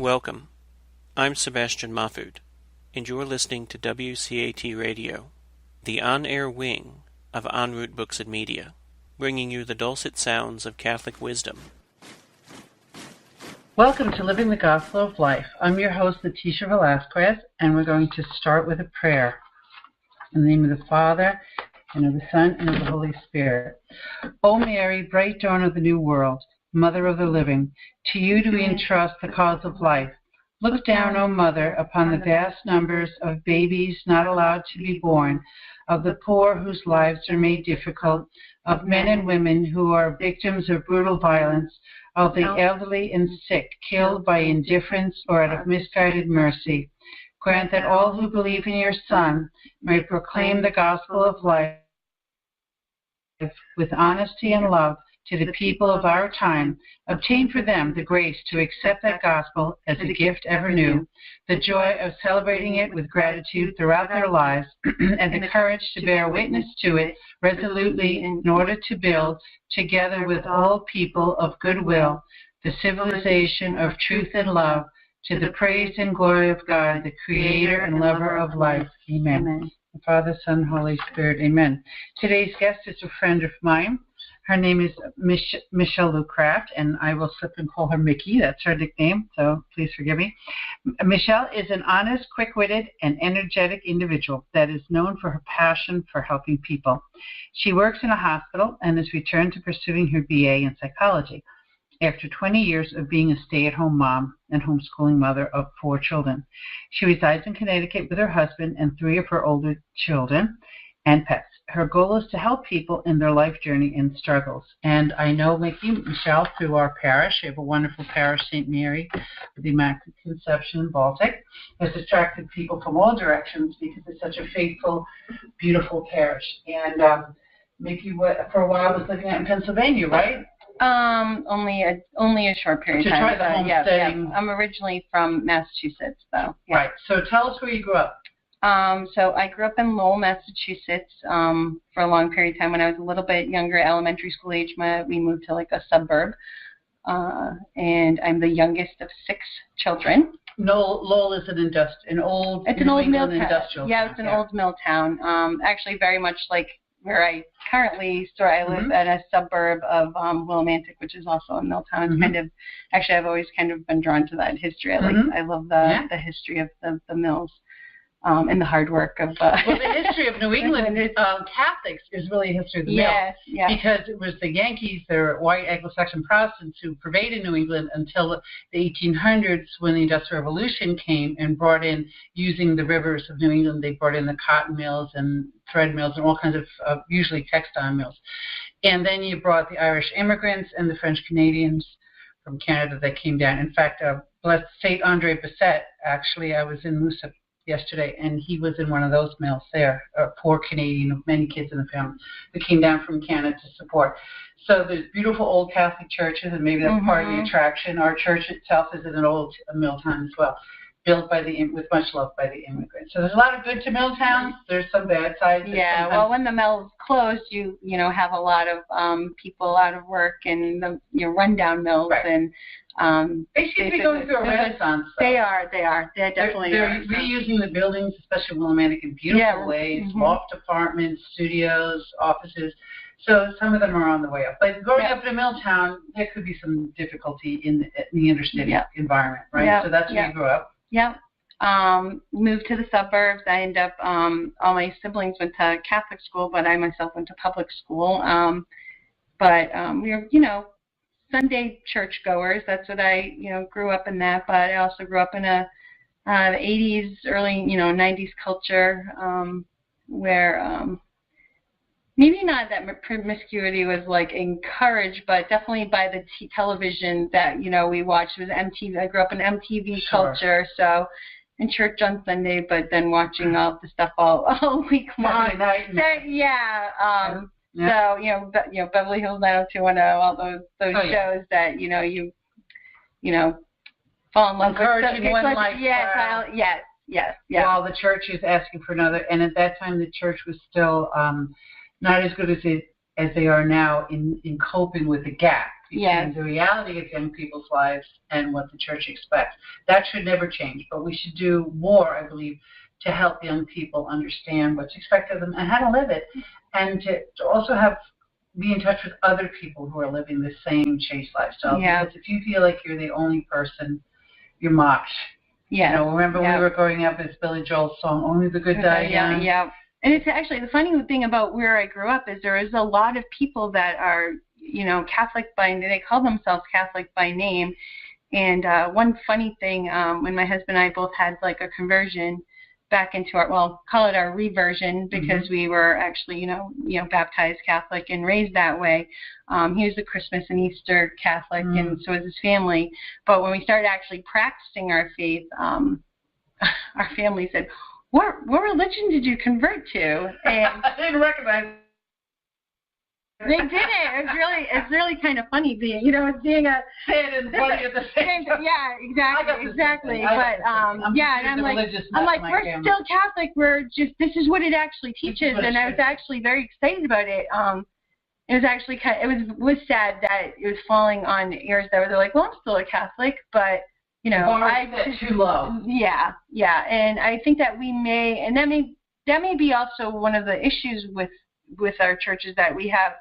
Welcome. I'm Sebastian Mahfood, and you're listening to WCAT Radio, the on-air wing of En Route Books and Media, bringing you the dulcet sounds of Catholic wisdom. Welcome to Living the Gospel of Life. I'm your host, Leticia Velasquez, and we're going to start with a prayer. In the name of the Father, and of the Son, and of the Holy Spirit. O Mary, bright dawn of the new world, Mother of the living, to you do we entrust the cause of life. Look down, O Mother, upon the vast numbers of babies not allowed to be born, of the poor whose lives are made difficult, of men and women who are victims of brutal violence, of the elderly and sick killed by indifference or out of misguided mercy. Grant that all who believe in your Son may proclaim the gospel of life with honesty and love to the people of our time, obtain for them the grace to accept that gospel as a gift ever new, the joy of celebrating it with gratitude throughout their lives, and the courage to bear witness to it resolutely in order to build, together with all people of goodwill, the civilization of truth and love, to the praise and glory of God, the Creator and lover of life. Amen. Amen. Father, Son, Holy Spirit. Amen. Today's guest is a friend of mine. Her name is Michelle Loucraft, and I will slip and call her Mickey. That's her nickname, so please forgive me. Michelle is an honest, quick-witted, and energetic individual that is known for her passion for helping people. She works in a hospital and has returned to pursuing her BA in psychology after 20 years of being a stay-at-home mom and homeschooling mother of 4 children. She resides in Connecticut with her husband and 3 of her older children and pets. Her goal is to help people in their life journey and struggles. And I know Michelle, through our parish, we have a wonderful parish, St. Mary, of the Immaculate Conception in Baltic, has attracted people from all directions because it's such a faithful, beautiful parish. And Mickey, for a while, was living out in Pennsylvania, right? Only a short period of time. To try the homesteading. I'm originally from Massachusetts, though. Yeah. Right. So tell us where you grew up. So I grew up in Lowell, Massachusetts, for a long period of time. When I was a little bit younger, elementary school age, we moved to like a suburb, and I'm the youngest of 6 children. No, Lowell is an old mill town. Industrial yeah, town. It's an old mill town. Actually, very much like where I currently store. I live at a suburb of Willimantic, which is also a mill town. It's actually, I've always kind of been drawn to that history. I love the history of the mills. And the hard work of... well, the history of New England Catholics is really a history of the mill. Yes. Because it was the Yankees, the white Anglo-Saxon Protestants, who pervaded New England until the 1800s, when the Industrial Revolution came and brought in, using the rivers of New England, they brought in the cotton mills and thread mills and all kinds of, usually textile mills. And then you brought the Irish immigrants and the French Canadians from Canada that came down. In fact, blessed St. Andre Bessette, actually, I was in Moosup yesterday, and he was in one of those mills there, a poor Canadian of many kids in the family, who came down from Canada to support. So there's beautiful old Catholic churches, and maybe that's part of the attraction. Our church itself is in an old mill town as well, built with much love by the immigrants. So there's a lot of good to mill towns. There's some bad sides. Yeah, well, when the mill's closed, you have a lot of people out of work and the rundown mills, and they seem to be going through a renaissance. They are. They definitely they're reusing the buildings, especially Willimantic, in beautiful ways. Loft apartments, studios, offices. So some of them are on the way up. But growing up in a mill town, there could be some difficulty in the inner city environment, right? Yeah. So that's where you grew up. Yeah. Moved to the suburbs. I ended up, all my siblings went to Catholic school, but I myself went to public school. But we were, Sunday churchgoers. That's what I, grew up in that. But I also grew up in the 80s, early, 90s culture, where maybe not that promiscuity was like encouraged, but definitely by the television that we watched. It was MTV. I grew up in MTV culture, so in church on Sunday, but then watching all the stuff all week long. So Beverly Hills 90210, all those shows that you fall in love with. Encouraging one lifestyle. Yes. While the church is asking for another, and at that time the church was still not as good as they are now in coping with the gap between the reality of young people's lives and what the church expects. That should never change, but we should do more, I believe, to help young people understand what's expected of them and how to live it, and to also be in touch with other people who are living the same chaste lifestyle. Yeah. Because if you feel like you're the only person, you're mocked. Yeah. You know, remember when we were growing up, it's Billy Joel's song, "Only the Good Die Young." Yeah. And it's actually, the funny thing about where I grew up is there is a lot of people that are, you know, Catholic they call themselves Catholic by name. And one funny thing, when my husband and I both had like a conversion back into call it our reversion, because we were actually, you know, baptized Catholic and raised that way. He was a Christmas and Easter Catholic, and so was his family. But when we started actually practicing our faith, our family said, what religion did you convert to? And I didn't recognize it. They didn't. It's really kind of funny being a sad and funny at the same time. Yeah, exactly. But and I'm like, we're still Catholic. We're just, this is what it actually teaches, and I was actually very excited about it. It was actually it was sad that it was falling on ears that were like, well, I'm still a Catholic, but you know, I set too low. Yeah, and I think that we may, and that may be also one of the issues with our churches, that we have,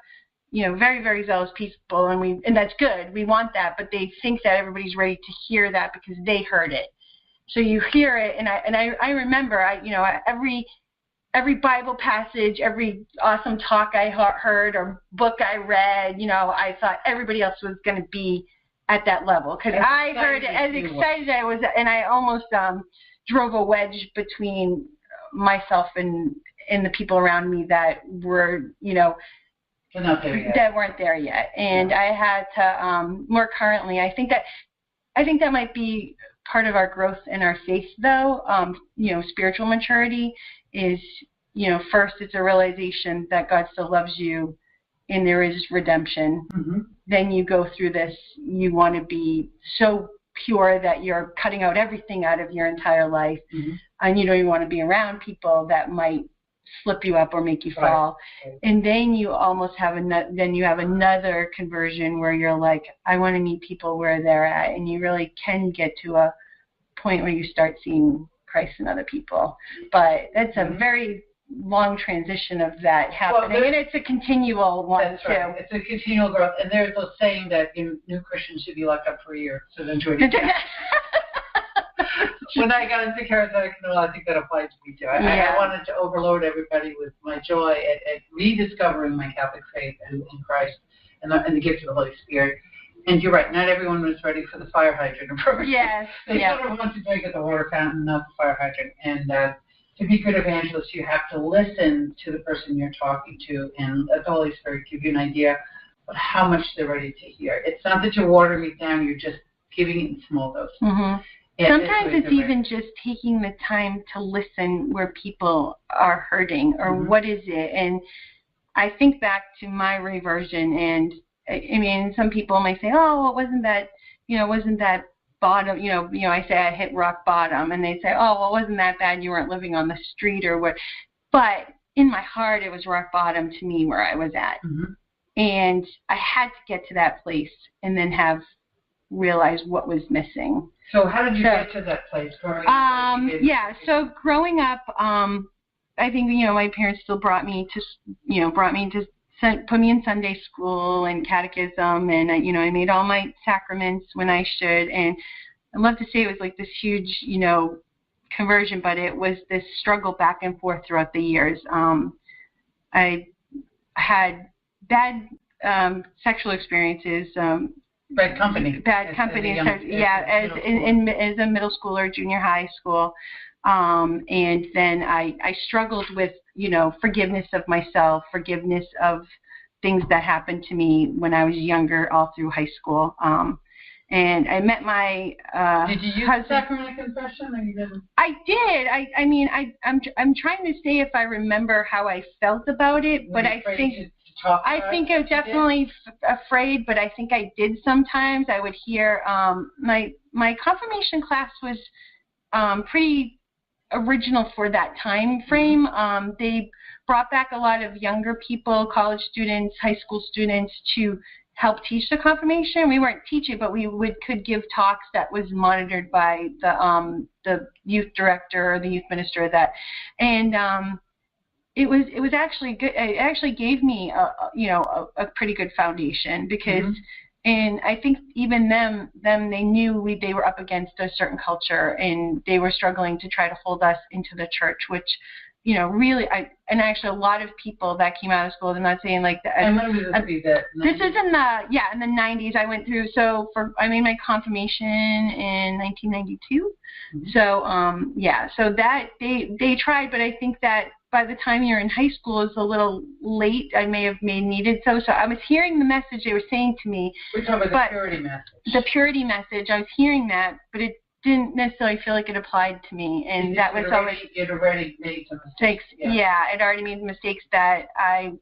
you know, very, very zealous people, and that's good. We want that, but they think that everybody's ready to hear that because they heard it. So you hear it, and I remember, every Bible passage, every awesome talk I heard or book I read, you know, I thought everybody else was going to be at that level, because I heard it, as excited as I was, and I almost drove a wedge between myself and the people around me that were, you know, that weren't there yet. And I had to more currently, I think that might be part of our growth in our faith, though. You know, spiritual maturity is, you know, first it's a realization that God still loves you and there is redemption. Then you go through this, you want to be so pure that you're cutting out everything out of your entire life, and you don't even want to be around people that might slip you up or make you fall. Right. And then you almost have another conversion where you're like, I want to meet people where they're at, and you really can get to a point where you start seeing Christ in other people. But that's a very long transition of that happening, and it's a continual one. That's right. Too. It's a continual growth, and there's a saying that new Christians should be locked up for a year, so then join. When I got into charismatic, I think that applied to me too. I wanted to overload everybody with my joy at rediscovering my Catholic faith and in Christ and the gift of the Holy Spirit. And you're right, not everyone was ready for the fire hydrant approach. Yes. They sort of want to drink at the water fountain, not the fire hydrant. And to be good evangelists, you have to listen to the person you're talking to, and let the Holy Spirit give you an idea of how much they're ready to hear. It's not that you're watering it down, you're just giving it in small doses. Sometimes it's even just taking the time to listen where people are hurting, or what is it. And I think back to my reversion, and I mean, some people may say, oh, well, wasn't that bottom, I say I hit rock bottom, and they say, oh, well, wasn't that bad, you weren't living on the street or what. But in my heart, it was rock bottom to me where I was at. And I had to get to that place and then have realized what was missing. So how did you get to that place growing up? So growing up, I think, my parents still put me in Sunday school and catechism, and I made all my sacraments when I should. And I'd love to say it was like this huge, conversion, but it was this struggle back and forth throughout the years. I had bad sexual experiences. Bad company. As a middle schooler, junior high school. And then I struggled with, forgiveness of myself, forgiveness of things that happened to me when I was younger, all through high school. And I met my Did you use sacrament of confession, or you didn't? I did. I'm trying to say if I remember how I felt about it, but I think I was definitely afraid, but I think I did sometimes. I would hear my confirmation class was pretty original for that time frame. They brought back a lot of younger people, college students, high school students, to help teach the confirmation. We weren't teaching, but we could give talks that was monitored by the youth director or the youth minister. And it was actually good. It actually gave me a pretty good foundation because. And I think even them, they knew they were up against a certain culture, and they were struggling to try to hold us into the church, which, really, and actually a lot of people that came out of school, I'm not saying like that. And when would this be? This is in the 90s. I went through, I made my confirmation in 1992. So that they tried, but I think that by the time you're in high school is a little late. I may have needed so. So I was hearing the message they were saying to me. We're talking about the purity message. The purity message. I was hearing that, but it didn't necessarily feel like it applied to me, and that was always. It already made some mistakes. Yeah, it already made mistakes that I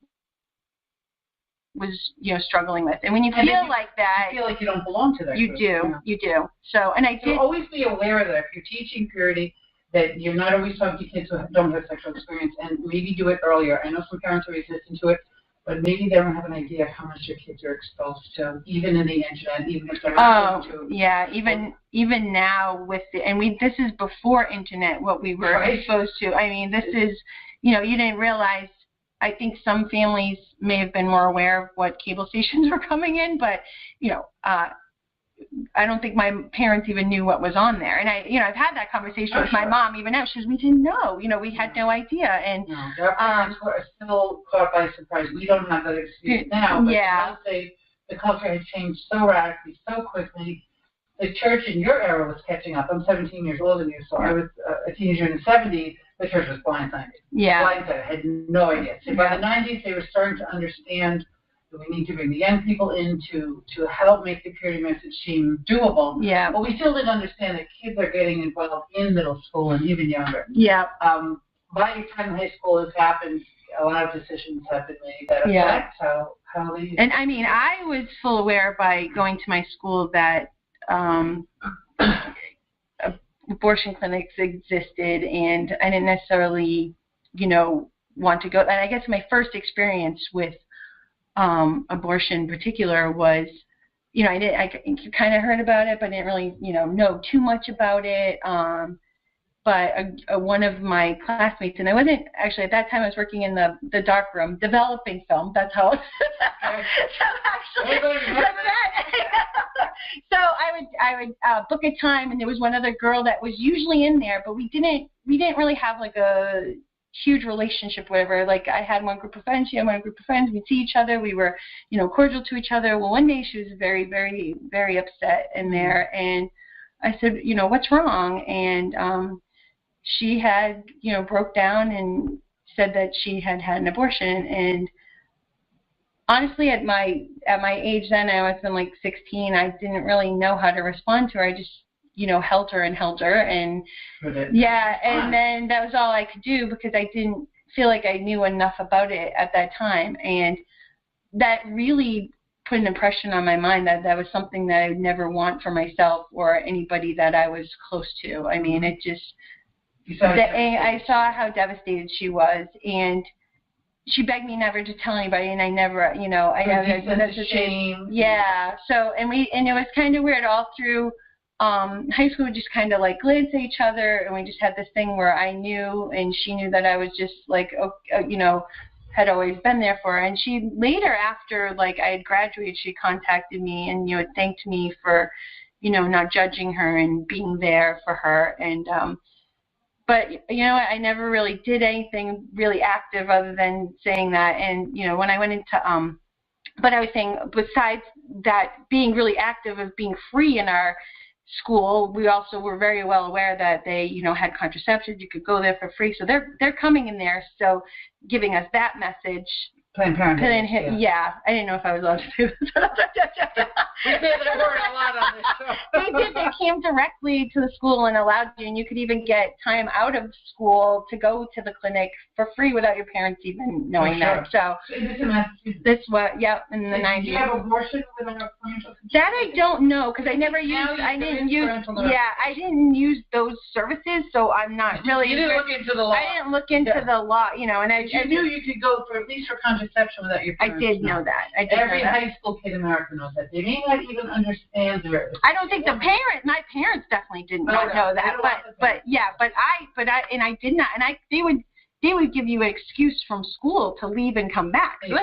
was, struggling with. And when you feel like that, you feel like you don't belong to that. You group. do. You do. So, and I did. Always be aware that if you're teaching purity, that you're not always talking to kids who don't have sexual experience, and maybe do it earlier. I know some parents are resistant to it, but maybe they don't have an idea of how much their kids are exposed to, even in the internet, even if they're not exposed to. Yeah, even now with this is before internet, what we were exposed to. I mean, this is, you didn't realize. I think some families may have been more aware of what cable stations were coming in, but I don't think my parents even knew what was on there. And I've had that conversation with my mom even now. She goes, we didn't know. We had no idea. And our parents were still caught by surprise. We don't have that experience now. But I say the culture has changed so radically, so quickly. The church in your era was catching up. I'm 17 years older than you, so I was a teenager in the 70s. The church was blindsided. Yeah. Blindsided. Had no idea. So by the 90s, they were starting to understand that we need to bring the young people in to help make the purity message seem doable. Yeah. But we still didn't understand that kids are getting involved in middle school and even younger. Yeah. By the time high school has happened, a lot of decisions have been made that affect how they use. And I mean, I was full aware by going to my school that abortion clinics existed, and I didn't necessarily, want to go. And I guess my first experience with abortion in particular was, I kind of heard about it, but I didn't really, know too much about it. But one of my classmates, and I wasn't actually at that time, I was working in the dark room developing film. That's how. So I would book a time, and there was one other girl that was usually in there, but we didn't really have like a huge relationship, whatever. Like I had one group of friends, she had one group of friends. We'd see each other. We were, cordial to each other. Well, one day she was very, very, very upset in there, and I said, what's wrong? And she had, broke down and said that she had an abortion. And honestly, at my age then, I was in like 16. I didn't really know how to respond to her. I just, held her, and and then that was all I could do because I didn't feel like I knew enough about it at that time. And that really put an impression on my mind that was something that I would never want for myself or anybody that I was close to. I mean, it just, I saw how devastated she was, and she begged me never to tell anybody, and I never, I never. Shame. Yeah. So, and it was kind of weird all through high school. We just kind of like glanced at each other, and we just had this thing where I knew, and she knew that I was just like, had always been there for her. And she later, after like I had graduated, she contacted me and thanked me for, not judging her and being there for her. And but I never really did anything really active other than saying that. And when I went into but I was saying, besides that being really active of being free in our school, we also were very well aware that they had contraceptives. You could go there for free, so they're coming in there, so giving us that message. Planned Parenthood. Yeah, I didn't know if I was allowed to do this. We say that word a lot on this show. They did. They came directly to the school and allowed you, and you could even get time out of school to go to the clinic for free without your parents even knowing that. So this in Massachusetts. This was, in the 90s. Do you have abortion without parental consent? That I don't know because I didn't use those services, so I'm not really. You didn't look into the law. I didn't look into the law, and you knew you could go for at least for contraception. contraception without your I parents. did know that. Every high school kid in America knows that. They may not even understand their. I don't think my parents definitely didn't know that. But I did not. And they would give you an excuse from school to leave and come back. So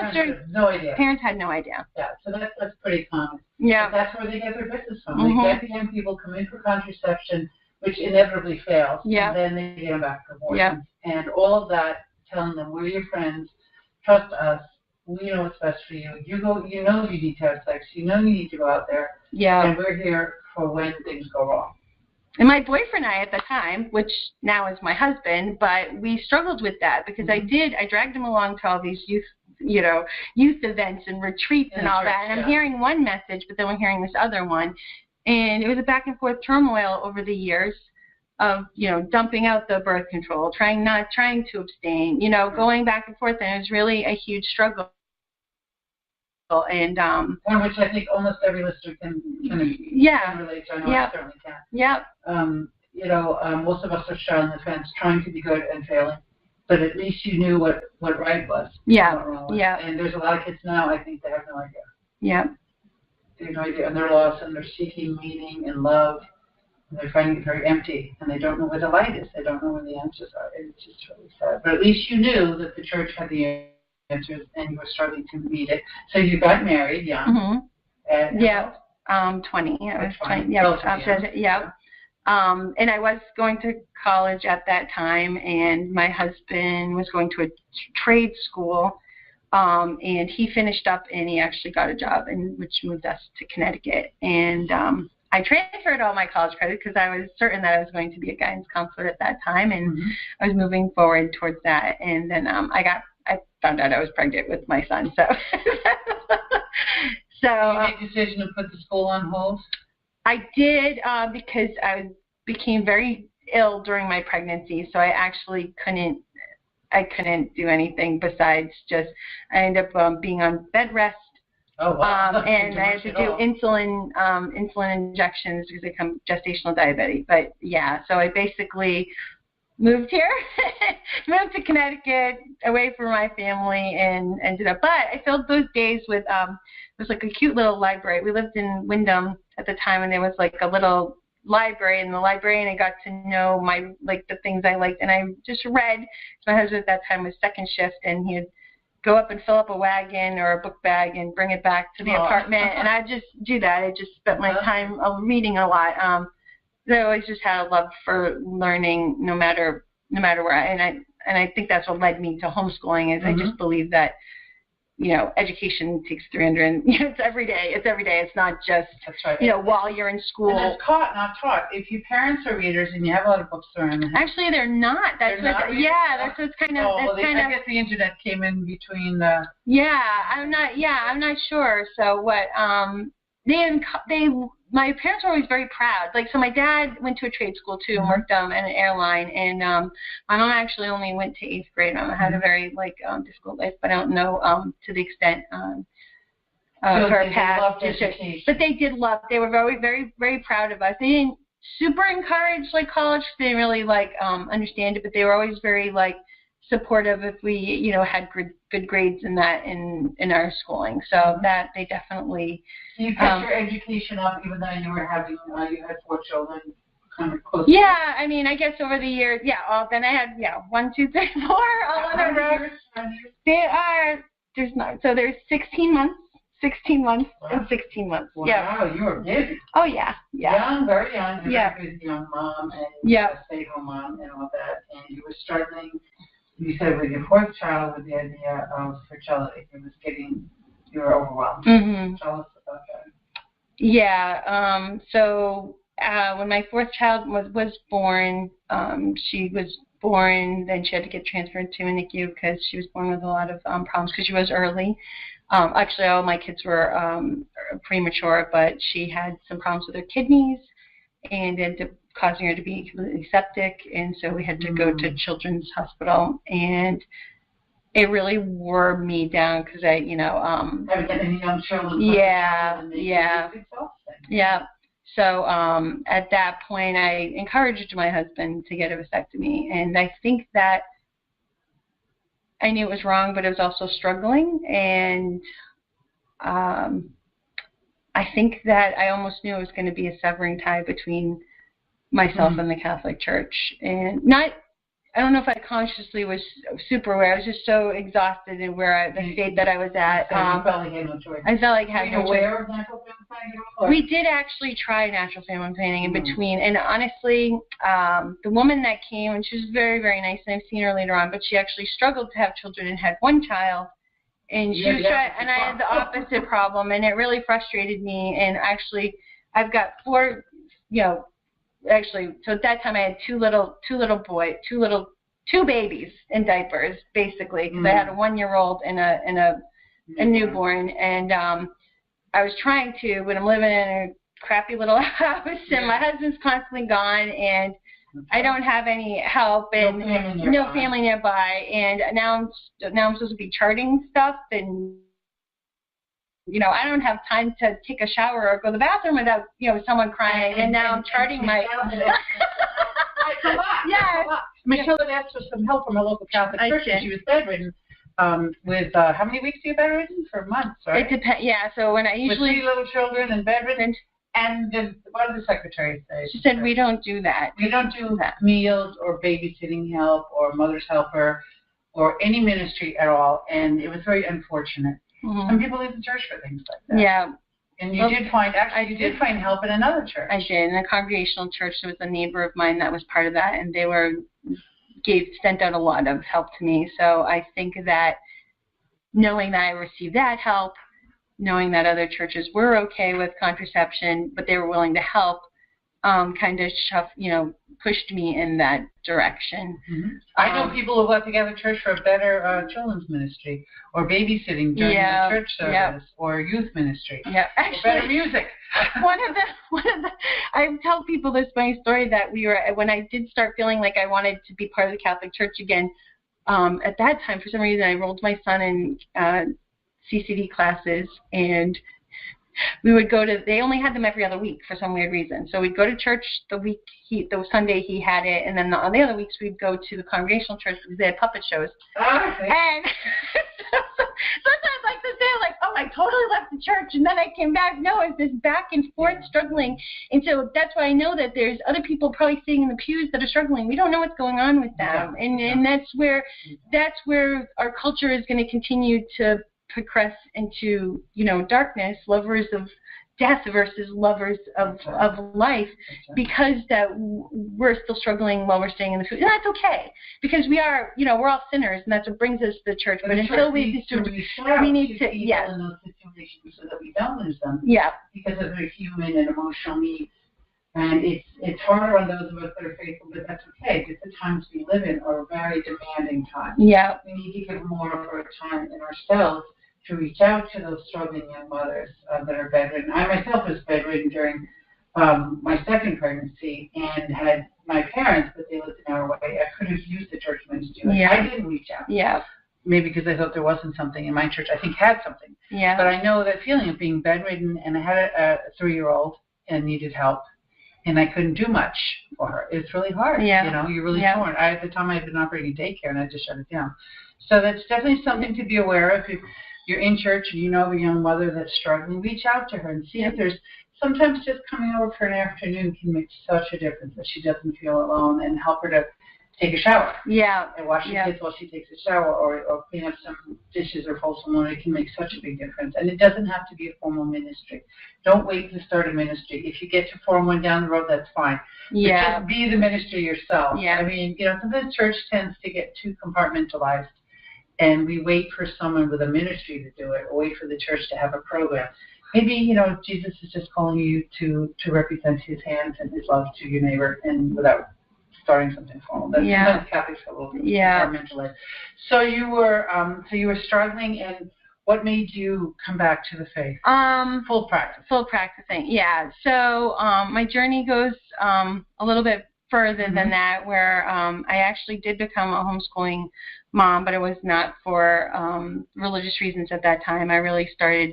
no idea. Parents had no idea. Yeah, so that's pretty common. Yeah. But that's where they get their business from. They get the young people come in for contraception, which inevitably fails. Yeah. And then they get them back for abortion. Yeah. And all of that, telling them, we're your friends, trust us, we know what's best for you. You know you need to have sex, you know you need to go out there. Yeah. And we're here for when things go wrong. And my boyfriend and I at the time, which now is my husband, but we struggled with that because I dragged him along to all these youth events and retreats and all that. And I'm hearing one message, but then we're hearing this other one. And it was a back and forth turmoil over the years of, dumping out the birth control, trying to abstain, going back and forth. And it was really a huge struggle. And one which I think almost every listener can relate to. I know I certainly can. Yeah. Most of us are straddling the fence, trying to be good and failing, but at least you knew what right was. Yeah. What wrong was. Yeah. And there's a lot of kids now, I think, that have no idea. Yeah. They have no idea, and they're lost, and they're seeking meaning and love. And they're finding it very empty, and they don't know where the light is. They don't know where the answers are. It's just really sad. But at least you knew that the church had the answers, and you were struggling to meet it. So you got married young. Mm-hmm. 20. I was 20. Yeah. And I was going to college at that time, and my husband was going to a trade school, and he finished up, and he actually got a job, which moved us to Connecticut. And I transferred all my college credit because I was certain that I was going to be a guidance counselor at that time, and I was moving forward towards that. And then I found out I was pregnant with my son. So, you made the decision to put the school on hold? I did because I became very ill during my pregnancy, so I actually couldn't do anything besides I ended up being on bed rest. Oh, wow. And I had to do insulin injections because I become gestational diabetic. But yeah, so I basically moved here, moved to Connecticut, away from my family, and ended up. But I filled those days with it was like a cute little library. We lived in Wyndham at the time, and there was like a little library in the library, and I got to know the things I liked, and I just read. My husband at that time was second shift, and he'd go up and fill up a wagon or a book bag and bring it back to the apartment, and I just do that. I just spent my time reading a lot. I always just had a love for learning, no matter where. And I think that's what led me to homeschooling. Is I just believe that education takes 300. It's every day. It's not just while you're in school. And it's caught, not taught. If your parents are readers and you have a lot of books around. Actually, they're not. That's what's kind of. I guess the internet came in between the. Yeah, I'm not sure. So what? My parents were always very proud. So my dad went to a trade school too and worked at an airline, and my mom actually only went to 8th grade. My mom had a very difficult life, but I don't know to the extent her past. But they did love. They were very, very, very proud of us. They didn't super encourage college. They didn't really understand it, but they were always very supportive if we had good grades in our schooling. So that they definitely. You kept your education up even though you were having you had 4 children kind of close. Yeah, I mean, I guess over the years, then I had 1, 2, 3, 4 all in a row. There's 16 months. 16 months and 16 months. Wow, yeah. You were busy. Oh yeah. Young, very young, and yeah. Very good young mom and a stay-at-home mom and all that, and you were struggling. You said with your 4th child with the idea of fertility, you were overwhelmed. Mm-hmm. Tell us about that. Yeah. So when my 4th child was born, she was born. Then she had to get transferred to a NICU because she was born with a lot of problems because she was early. Actually, all my kids were premature, but she had some problems with her kidneys and ended up causing her to be completely septic, and so we had to go to Children's Hospital, and it really wore me down because I, having any young children. Yeah. So at that point, I encouraged my husband to get a vasectomy, and I think that I knew it was wrong, but it was also struggling. And I think that I almost knew it was going to be a severing tie between myself and the Catholic Church. And I don't know if I consciously was super aware. I was just so exhausted in the state that I was at. So you felt like you had no choice. I felt like I had no choice. Were you aware of natural family planning? We did actually try natural family planning in between. And honestly, the woman that came, and she was very, very nice, and I've seen her later on, but she actually struggled to have children and had one child. And she was trying, and I had the opposite problem, and it really frustrated me. And actually, I've got four, actually, so at that time I had two babies in diapers, basically, because I had a 1-year-old and a newborn. And I was trying to, but I'm living in a crappy little house, and my husband's constantly gone, and I don't have any help, and no family nearby, and now I'm supposed to be charting stuff, and I don't have time to take a shower or go to the bathroom without someone crying, and now I'm charting my. Yeah. Michelle had asked for some help from a local Catholic church, and she was bedridden. With how many weeks are you bedridden? For months, right? It depends. Yeah. So when I usually with 3 little children and bedridden. And what did the secretary say? She said, we don't do that. We don't do meals or babysitting help or mother's helper or any ministry at all. And it was very unfortunate. Mm-hmm. Some people leave the church for things like that. Yeah. And you did find help in another church. I did. In a congregational church, there was a neighbor of mine that was part of that, and they sent out a lot of help to me. So I think that knowing that I received that help, knowing that other churches were okay with contraception, but they were willing to help, kind of pushed me in that direction. Mm-hmm. I know people who got together church for a better children's ministry, or babysitting during the church service, or youth ministry, or better music. I tell people this funny story that when I did start feeling like I wanted to be part of the Catholic Church again, at that time, for some reason, I enrolled my son in CCD classes, and we would go to, they only had them every other week for some weird reason. So we'd go to church the Sunday he had it, and then on the other weeks we'd go to the congregational church because they had puppet shows. And sometimes like to say, like, oh, I totally left the church and then I came back. No, it's this back and forth struggling. And so that's why I know that there's other people probably sitting in the pews that are struggling. We don't know what's going on with them. And that's where our culture is going to continue to progress into, darkness, lovers of death versus lovers of life, because that we're still struggling while we're staying in the food. And that's okay, because we are, we're all sinners, and that's what brings us to the church. But until we need to, in those situations so that we don't lose them. Yeah. Because of their human and emotional needs. And it's harder on those of us that are faithful, but that's okay, because the times we live in are very demanding times. Yeah. We need to give more of our time in ourselves to reach out to those struggling young mothers that are bedridden. I myself was bedridden during my second pregnancy and had my parents, but they lived an hour away. I could have used the church ministry. I didn't reach out. Yeah. Maybe because I thought there wasn't something, in my church I think had something. Yeah. But I know that feeling of being bedridden, and I had a 3-year-old and needed help, and I couldn't do much for her. It's really hard. Yeah. You're really torn. At the time I had been operating daycare, and I just shut it down. So that's definitely something to be aware of. If you're in church and you know of a young mother that's struggling, reach out to her and see if there's, sometimes just coming over for an afternoon can make such a difference that she doesn't feel alone, and help her to take a shower. Yeah. And wash the kids while she takes a shower, or clean up some dishes or fold some laundry. It can make such a big difference. And it doesn't have to be a formal ministry. Don't wait to start a ministry. If you get to form one down the road, that's fine. Yeah. But just be the ministry yourself. Yeah. I mean, sometimes church tends to get too compartmentalized, and we wait for someone with a ministry to do it, or wait for the church to have a program. Maybe, Jesus is just calling you to represent his hands and his love to your neighbor, and without starting something formal. That's sometimes Catholics are a little compartmentalized. So you were struggling, and what made you come back to the faith? Full practice. Full practicing, yeah. So my journey goes a little bit further than that, where I actually did become a homeschooling mom, but it was not for religious reasons at that time. I really started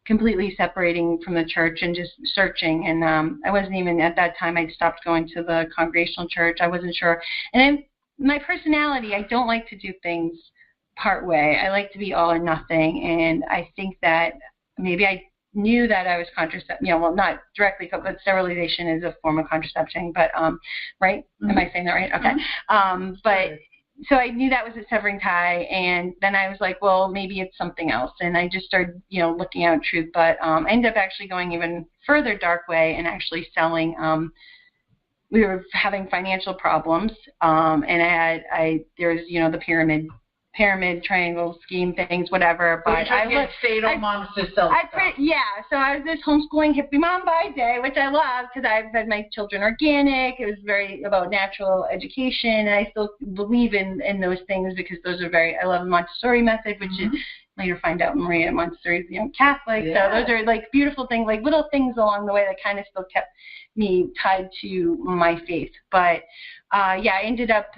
completely separating from the church and just searching. And I wasn't even, at that time, I'd stopped going to the congregational church. I wasn't sure. And my personality, I don't like to do things part way. I like to be all or nothing, and I think that maybe I knew that I was well, not directly, but sterilization is a form of contraception, but, right? Mm-hmm. Am I saying that right? Okay. Mm-hmm. But, so I knew that was a severing tie, and then I was like, well, maybe it's something else, and I just started, looking out truth, but I ended up actually going even further dark way and actually selling. We were having financial problems, and there's, the pyramid triangle scheme things, whatever. But I was fatal moms to sell stuff. So I was this homeschooling hippie mom by day, which I love because I've fed my children organic. It was very about natural education, and I still believe in those things because those are I love the Montessori method, which is later find out Maria Montessori is Catholic. Yeah. So those are like beautiful things, like little things along the way that kind of still kept me tied to my faith. But I ended up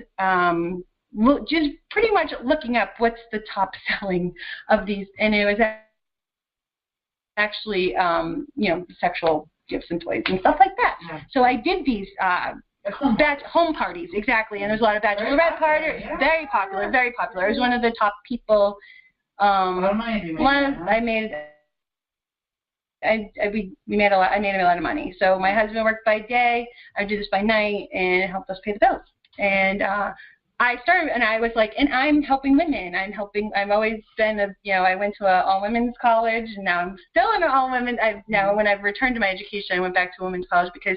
just pretty much looking up what's the top selling of these, and it was actually sexual gifts and toys and stuff like that. Yeah. So I did these home parties, exactly, and there's a lot of bachelorette parties. Yeah. Very popular. It was one of the top people. I made a lot of money. So my husband worked by day, I would do this by night, and it helped us pay the bills. And I started, and I was like, and I'm helping women. I've always been I went to an all-women's college, and now I'm still in an all-women. When I've returned to my education, I went back to a women's college because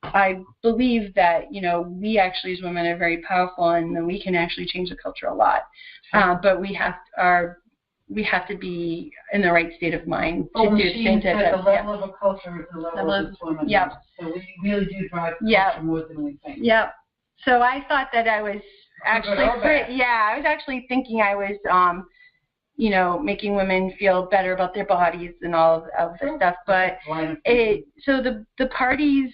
I believe that, we actually as women are very powerful, and we can actually change the culture a lot. But we have to be in the right state of mind to do things. The level of a culture is the level of this woman. Yep. So we really do drive culture more than we think. Yep. So I thought that I was actually I was actually thinking I was making women feel better about their bodies and all of this stuff. But the parties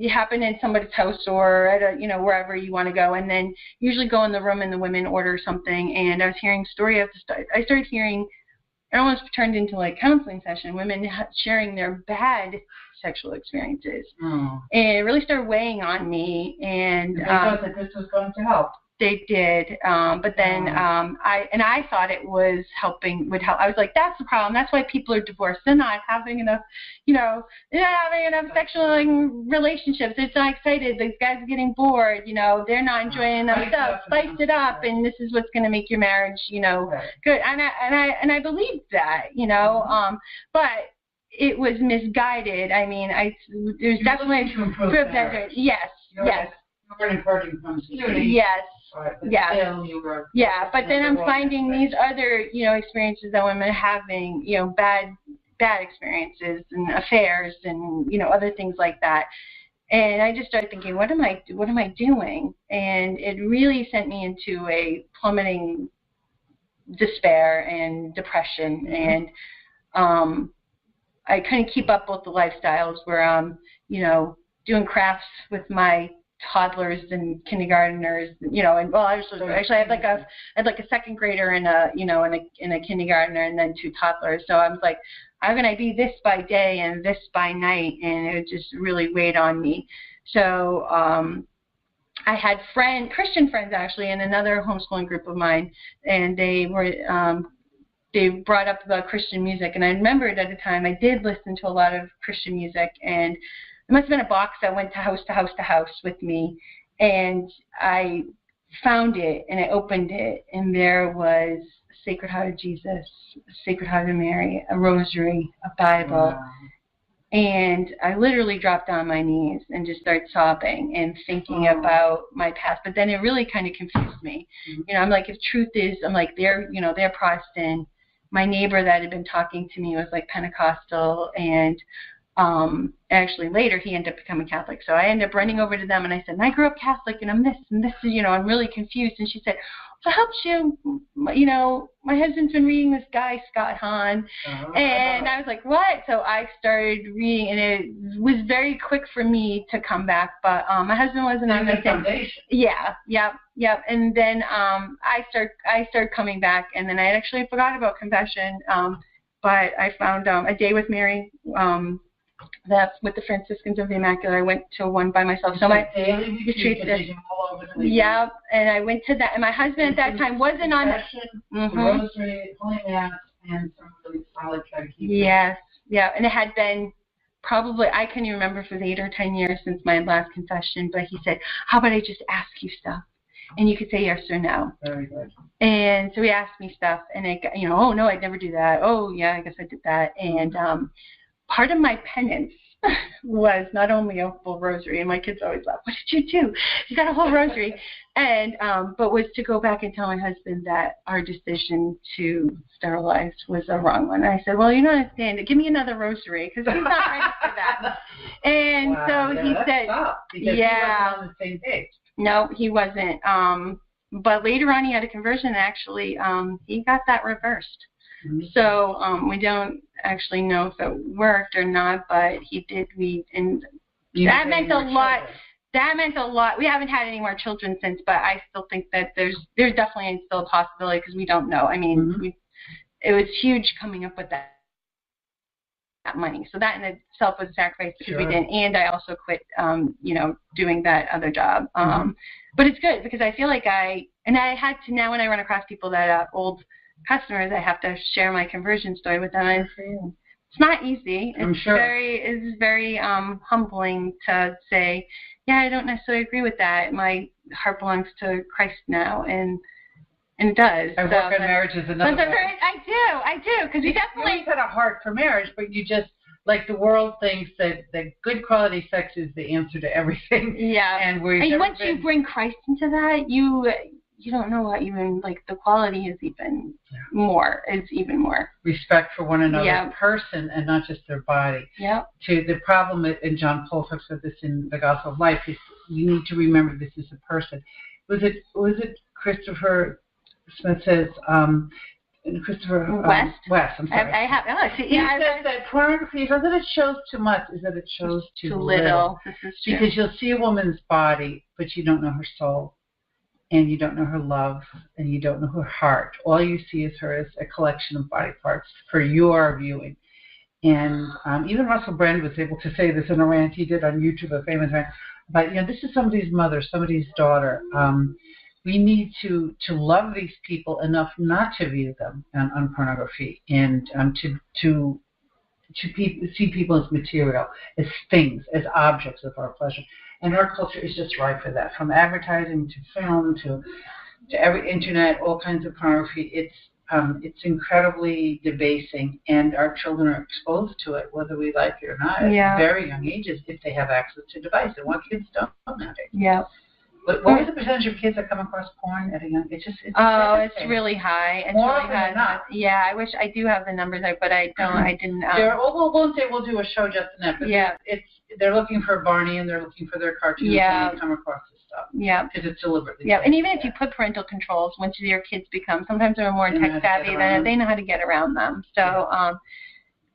happen in somebody's house or at wherever you want to go, and then usually go in the room and the women order something. And I was hearing story after story. I started hearing, it almost turned into like counseling session, women sharing their bad sexual experiences. And it really started weighing on me. And they thought that this was going to help. They did, but then I thought it would help. I was like, that's the problem. That's why people are divorced. They're not having enough, they're not having enough sexual relationships. They're not excited. These guys are getting bored. They're not enjoying themselves. Spice it up, and this is what's going to make your marriage, good. And I believed that, but it was misguided. I mean, there's definitely to improve that. Yes. You're encouraging promiscuity. Yes. Right, but then I'm finding these other, experiences that women are having, bad experiences and affairs and, other things like that. And I just started thinking, what am I doing? And it really sent me into a plummeting despair and depression. And I couldn't keep up with the lifestyles where I'm, doing crafts with my toddlers and kindergartners, and I had like a second grader and a kindergartner and then two toddlers. So I was like, how can I be this by day and this by night? And it just really weighed on me. So I had Christian friends actually in another homeschooling group of mine, and they brought up about Christian music. And I remembered at the time I did listen to a lot of Christian music, and it must have been a box that went to house to house to house with me, and I found it, and I opened it, and there was Sacred Heart of Jesus, Sacred Heart of Mary, a rosary, a Bible, and I literally dropped on my knees and just started sobbing and thinking about my past. But then it really kind of confused me. I'm like, if truth is, I'm like, they're Protestant. My neighbor that had been talking to me was like Pentecostal, and actually later he ended up becoming Catholic. So I ended up running over to them and I said, I grew up Catholic and I'm this and this is, I'm really confused. And she said, well, helps you, my husband's been reading this guy, Scott Hahn. And I was like, what? So I started reading, and it was very quick for me to come back. But my husband wasn't on the same. Yep. And then I started coming back, and then I actually forgot about confession. But I found A Day with Mary with the Franciscans of the Immaculate. I went to one by myself. So my daily retreat. Yeah, and I went to that. And my husband at that time wasn't on it. The rosary, Holy Mass, and some really solid catechism. Yes, yeah, and it had been probably, I can't even remember if it was 8 or 10 years since my last confession, but he said, how about I just ask you stuff? And you could say yes or no. Very good. And so he asked me stuff, and I, oh, no, I'd never do that. Oh, yeah, I guess I did that. And part of my penance was not only a full rosary, and my kids always laugh, what did you do? You got a whole rosary. And but was to go back and tell my husband that our decision to sterilize was a wrong one. And I said, well, you don't understand. Give me another rosary, because he's not ready for that. And so he said, because he wasn't on the same page. No, he wasn't. But later on, he had a conversion, and actually he got that reversed. Mm-hmm. So we don't actually know if it worked or not, but he did. That meant a lot. That meant a lot. We haven't had any more children since, but I still think that there's definitely still a possibility, because we don't know. I mean, it was huge coming up with that money. So that in itself was a sacrifice, because we didn't. And I also quit, doing that other job. But it's good, because I feel like I had to, now when I run across people that old customers, I have to share my conversion story with them. And it's not easy. It's very humbling to say, yeah, I don't necessarily agree with that. My heart belongs to Christ now, and it does. I work on marriage is another way. I do, because you definitely... You always had a heart for marriage, but you just, like the world thinks that good quality sex is the answer to everything. Yeah. And once you bring Christ into that, you don't know what even, like, the quality is even more. Respect for one another, person, and not just their body. Yeah. To the problem, and John Paul talks about this in the Gospel of Life, is you need to remember this is a person. Was it Christopher Smith says, Christopher West, I'm sorry. He says that pornography is not that it shows too much, is that it shows too little. This is true. Because you'll see a woman's body, but you don't know her soul. And you don't know her love, and you don't know her heart. All you see is her as a collection of body parts for your viewing. And even Russell Brand was able to say this in a rant he did on YouTube, a famous rant. But, this is somebody's mother, somebody's daughter. We need to love these people enough not to view them on pornography, and to see people as material, as things, as objects of our pleasure. And our culture is just ripe for that, from advertising to film to every internet, all kinds of pornography. It's incredibly debasing, and our children are exposed to it, whether we like it or not, at very young ages, if they have access to devices. And what kids don't nowadays. Yeah. What was the percentage of kids that come across porn at a young age? It's really high. More often than not. Yeah, I wish I do have the numbers, but I don't. I didn't. We'll do a show just on that. But they're looking for Barney, and they're looking for their cartoons, and they come across this stuff. Yeah. Because it's deliberately. Yeah, and even if you put parental controls, once your kids become, sometimes they're more tech savvy, then they know how to get around them. So, I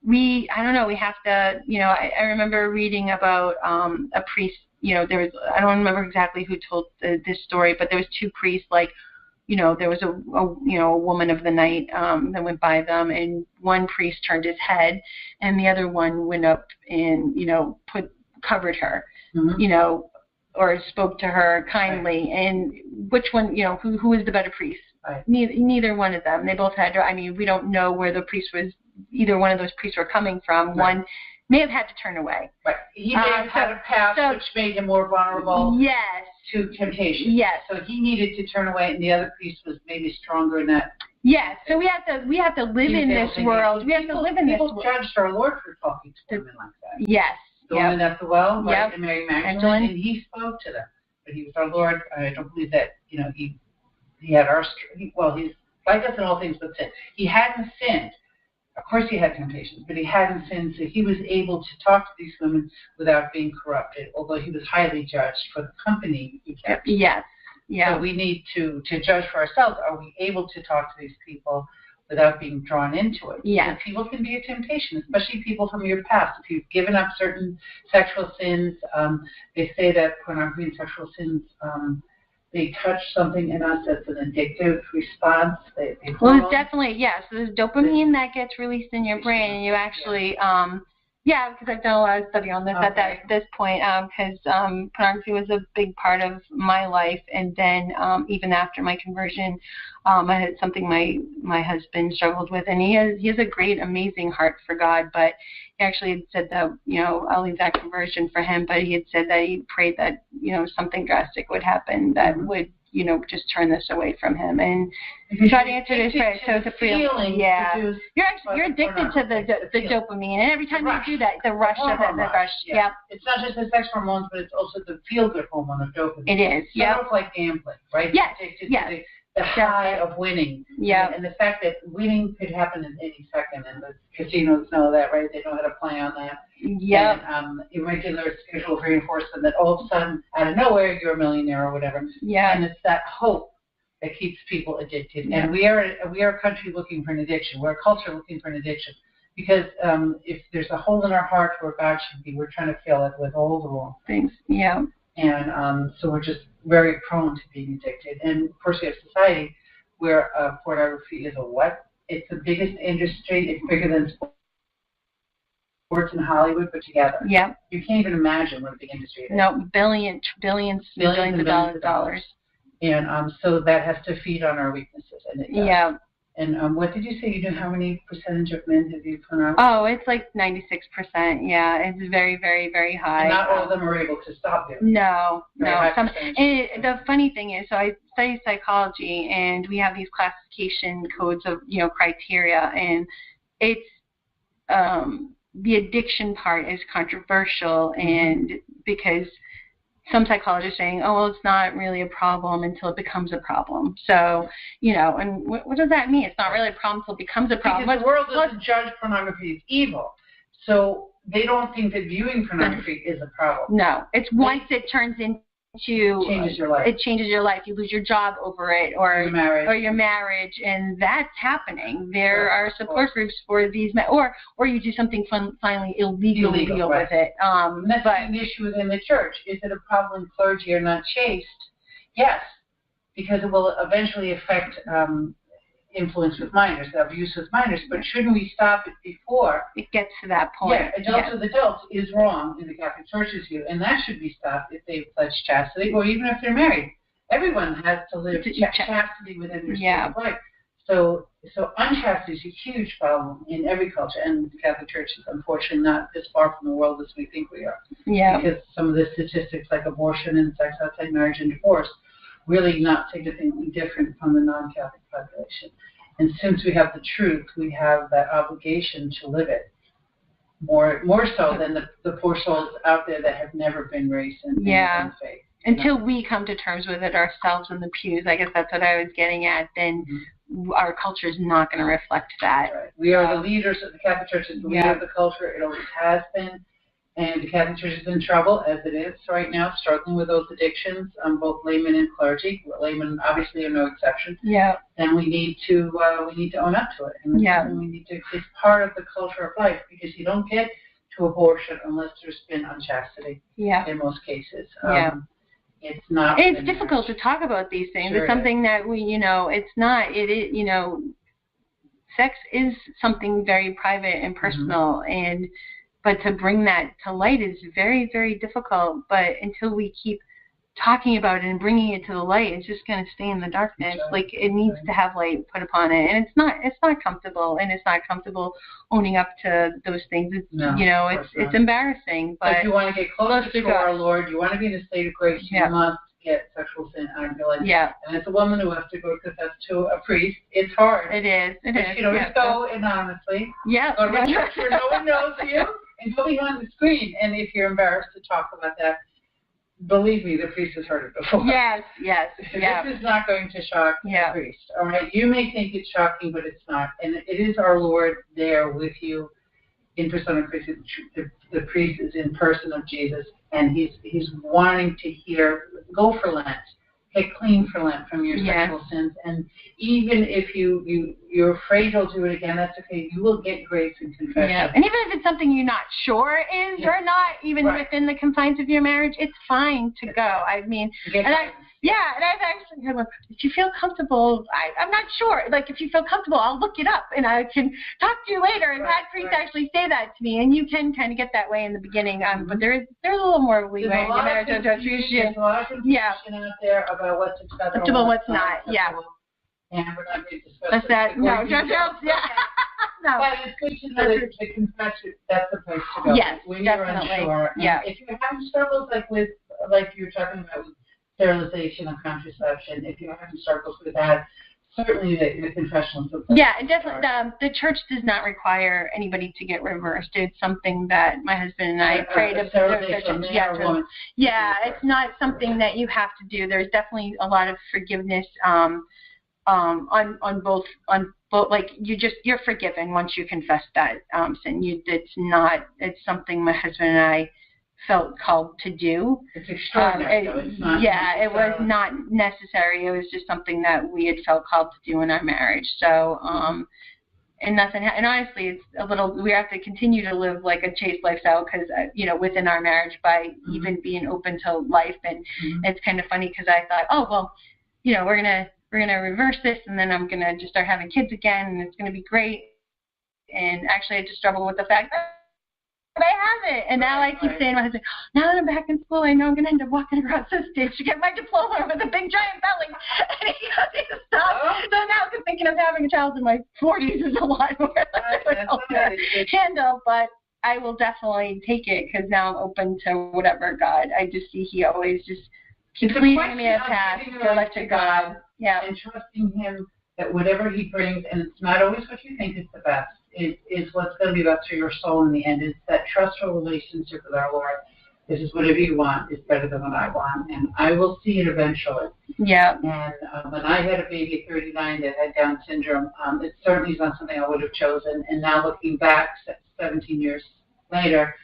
don't know. We have to. I remember reading about a priest. There was, I don't remember exactly who told this story, but there was 2 priests, there was a woman of the night that went by them, and one priest turned his head, and the other one went up and, covered her, or spoke to her kindly. Right. And which one, who was the better priest? Right. Neither one of them. They both had, we don't know where the priest was, either one of those priests were coming from. Right. One may have had to turn away. Right. He may have had a past which made him more vulnerable to temptation. Yes. So he needed to turn away, and the other priest was maybe stronger in that. Yes. So we have to live in this world. We have to live in this world. People judged our Lord for talking to women like that. Yes. The woman at the well, right, and Mary Magdalene, and he spoke to them. But he was our Lord. I don't believe that, he had he's like us in all things but sin. He hadn't sinned. Of course he had temptations, but he hadn't sinned, so he was able to talk to these women without being corrupted, although he was highly judged for the company he kept. Yes. Yeah. So we need to judge for ourselves. Are we able to talk to these people without being drawn into it? Yes. Because people can be a temptation, especially people from your past. If you've given up certain sexual sins, they say that pornography and sexual sins, they touch something in us that's an addictive response. Well, it's definitely, So there's dopamine that gets released in your brain, and you actually, Yeah, because I've done a lot of study on this at this point, because pornography was a big part of my life, and then even after my conversion, I had something my husband struggled with, and he has a great, amazing heart for God, but he actually had said that, I'll leave that conversion for him, but he had said that he prayed that, something drastic would happen that would, just turn this away from him. And try to answer this prayer. So it's a feeling. Yeah. You're addicted to the dopamine, and every time you do that, the rush of it, the rush. Yeah. It's not just the sex hormones, but it's also the feel-good hormone of dopamine. It is. Yeah. Sort of like gambling, right? Yes. Yes. The high of winning. Yeah. And the fact that winning could happen in any second, and the casinos know that, right? They know how to play on that. Yeah. And irregular schedule reinforcement that all of a sudden, out of nowhere, you're a millionaire or whatever. Yeah. And it's that hope that keeps people addicted. Yeah. And we are a country looking for an addiction. We're a culture looking for an addiction. Because if there's a hole in our heart where God should be, we're trying to fill it with all the wrong things. Yeah. And so we're just very prone to being addicted. And of course, we have society where pornography is a what? It's the biggest industry. It's bigger than sports and Hollywood put together. Yeah. You can't even imagine what a big industry it is. No, billions of dollars. And so that has to feed on our weaknesses. And it does. Yeah. And what did you say? You know how many percentage of men have used pornography? Oh, it's like 96%. Yeah, it's very, very, very high. And not all of them are able to stop it. No. The funny thing is, so I study psychology, and we have these classification codes of criteria, and it's the addiction part is controversial, and because some psychologists saying, oh, well, it's not really a problem until it becomes a problem. So, and what does that mean? It's not really a problem until it becomes a problem. Because the world doesn't judge pornography as evil. So they don't think that viewing pornography is a problem. No. It's once it turns into... changes your life. It changes your life. You lose your job over it, or your marriage, and that's happening. There are support groups for these men, or you do something finally illegal deal with it. And that's an issue within the church. Is it a problem when clergy are not chaste? Yes, because it will eventually affect influence with minors, abuse with minors. But shouldn't we stop it before it gets to that point? Yeah, adults with adults is wrong in the Catholic Church's view, and that should be stopped if they pledge chastity, or even if they're married. Everyone has to live chastity within their state of life. So unchastity is a huge problem in every culture, and the Catholic Church is unfortunately not as far from the world as we think we are. Yeah. Because some of the statistics like abortion and sex outside marriage and divorce really not significantly different from the non-Catholic population. And since we have the truth, we have that obligation to live it more so than the poor souls out there that have never been raised in faith. Until we come to terms with it ourselves in the pews, I guess that's what I was getting at, then our culture is not going to reflect that. Right. We are the leaders of the Catholic Church, is the leader of the culture. It always has been. And the Catholic Church is in trouble, as it is right now, struggling with those addictions, both laymen and clergy. Laymen obviously are no exception. Yeah. And we need to own up to it. And we need to. It's part of the culture of life, because you don't get to abortion unless there's been unchastity. Yeah. In most cases. It's not. It's difficult to talk about these things. Sure, it's something that we, it's not. It is, sex is something very private and personal, but to bring that to light is very, very difficult. But until we keep talking about it and bringing it to the light, it's just going to stay in the darkness. Like, it needs to have light put upon it, and it's not comfortable, and it's not comfortable owning up to those things. It's it's embarrassing. But if you want to get closer to our Lord, you want to be in a state of grace, you must get sexual sin out of your life. Yeah. And as a woman who has to go confess to a priest, it's hard. It is. Just go anonymously. Yeah. Go to a church where no one knows you, and go behind the screen. And if you're embarrassed to talk about that, believe me, the priest has heard it before. Yes. This is not going to shock the priest. All right. You may think it's shocking, but it's not. And it is our Lord there with you in persona Christi. The priest is in person of Jesus, and he's wanting to hear, go for Lent. Get clean for Lent from your sexual sins. And even if you're afraid he'll do it again, that's okay. You will get grace and confession. Yeah. And even if it's something you're not sure is or not, even within the confines of your marriage, it's fine to go. I mean, Yeah, and I've actually had one. If you feel comfortable, I'm not sure. Like, if you feel comfortable, I'll look it up and I can talk to you later. And I've had priests actually say that to me, and you can kind of get that way in the beginning. But there's a little more leeway in marriage. There's a lot of confusion out there about what's acceptable and what's not. Yeah. And we're not going to discuss that. No, yeah. No. But it's good to know that the confession, that's the place to go. Yes, when definitely. You're unsure. Yeah. If you're having struggles like you were talking about with sterilization and contraception, if you're having struggles with that, certainly the confession is the Yeah, and definitely the church does not require anybody to get reversed. It's something that my husband and I prayed of the Yeah, it's not something that you have to do. There's definitely a lot of forgiveness on both like you're forgiven once you confess that sin. It's something my husband and I felt called to do. It's extraordinary. It was not necessary. It was just something that we had felt called to do in our marriage. So and honestly, it's a little. We have to continue to live like a chaste lifestyle because within our marriage by even being open to life. And it's kind of funny because I thought, oh well, we're gonna reverse this, and then I'm gonna just start having kids again, and it's gonna be great. And actually, I just struggle with the fact that I haven't. And now I keep saying to my husband, now that I'm back in school, I know I'm gonna end up walking across the stage to get my diploma with a big giant belly. And he goes, stop. So now I'm thinking of having a child in my 40s is a lot more difficult to handle, but I will definitely take it because now I'm open to whatever God. I just see He always just keeps leading me a path. Go let to God. Yeah. And trusting Him that whatever He brings, and it's not always what you think is the best, is what's going to be best for your soul in the end. It's that trustful relationship with our Lord. This is whatever you want is better than what I want, and I will see it eventually. Yeah. And when I had a baby at 39 that had Down syndrome, it certainly is not something I would have chosen. And now looking back 17 years later,